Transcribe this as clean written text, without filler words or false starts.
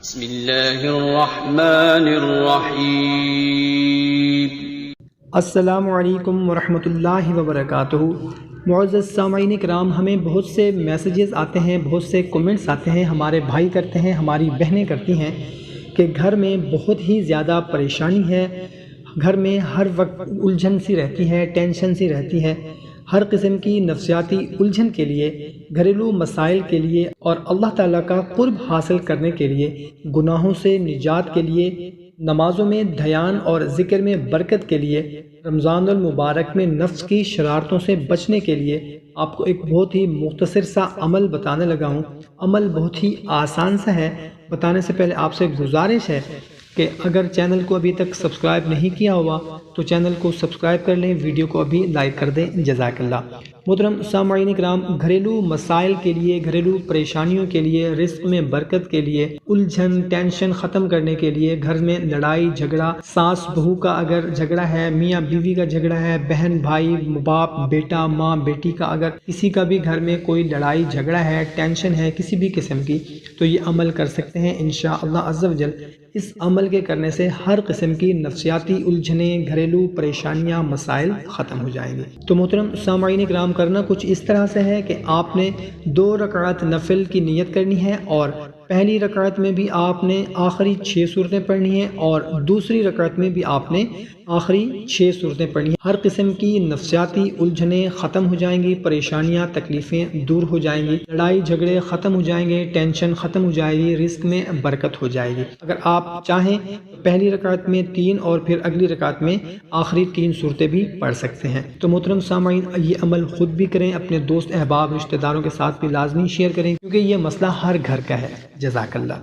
بسم اللہ الرحمن الرحیم۔ السلام علیکم ورحمۃ اللہ وبرکاتہ۔ معزز سامعین کرام، ہمیں بہت سے میسیجز آتے ہیں، بہت سے کمنٹس آتے ہیں، ہمارے بھائی کرتے ہیں، ہماری بہنیں کرتی ہیں کہ گھر میں بہت ہی زیادہ پریشانی ہے، گھر میں ہر وقت الجھن سی رہتی ہے، ٹینشن سی رہتی ہے۔ ہر قسم کی نفسیاتی الجھن کے لیے، گھریلو مسائل کے لیے اور اللہ تعالیٰ کا قرب حاصل کرنے کے لیے، گناہوں سے نجات کے لیے، نمازوں میں دھیان اور ذکر میں برکت کے لیے، رمضان المبارک میں نفس کی شرارتوں سے بچنے کے لیے آپ کو ایک بہت ہی مختصر سا عمل بتانے لگا ہوں۔ عمل بہت ہی آسان سا ہے۔ بتانے سے پہلے آپ سے گزارش ہے کہ اگر چینل کو ابھی تک سبسکرائب نہیں کیا ہوا تو چینل کو سبسکرائب کر لیں، ویڈیو کو ابھی لائک کر دیں، جزاک اللہ۔ محترم سامعین کرام، گھریلو مسائل کے لیے، گھریلو پریشانیوں کے لیے، رزق میں برکت کے لیے، الجھن ٹینشن ختم کرنے کے لیے، گھر میں لڑائی جھگڑا، ساس بہو کا اگر جھگڑا ہے، میاں بیوی کا جھگڑا ہے، بہن بھائی، باپ بیٹا، ماں بیٹی کا اگر کسی کا بھی گھر میں کوئی لڑائی جھگڑا ہے، ٹینشن ہے کسی بھی قسم کی، تو یہ عمل کر سکتے ہیں انشاءاللہ عز و جل۔ اس عمل کے کرنے سے ہر قسم کی نفسیاتی الجھنیں، گھریلو پریشانیاں، مسائل ختم ہو جائیں گے۔ تو محترم سامعین کرام، کرنا کچھ اس طرح سے ہے کہ آپ نے 2 رکعت نفل کی نیت کرنی ہے، اور پہلی رکعت میں بھی آپ نے آخری 6 صورتیں پڑھنی ہیں، اور دوسری رکعت میں بھی آپ نے آخری 6 صورتیں پڑھنی ہیں۔ ہر قسم کی نفسیاتی الجھنیں ختم ہو جائیں گی، پریشانیاں تکلیفیں دور ہو جائیں گی، لڑائی جھگڑے ختم ہو جائیں گے، ٹینشن ختم ہو جائے گی، رزق میں برکت ہو جائے گی۔ اگر آپ چاہیں پہلی رکعت میں 3 اور پھر اگلی رکعت میں آخری 3 صورتیں بھی پڑھ سکتے ہیں۔ تو محترم سامعین، یہ عمل خود بھی کریں، اپنے دوست احباب رشتہ داروں کے ساتھ بھی لازمی شیئر کریں، کیونکہ یہ مسئلہ ہر گھر کا ہے۔ جزاک اللہ۔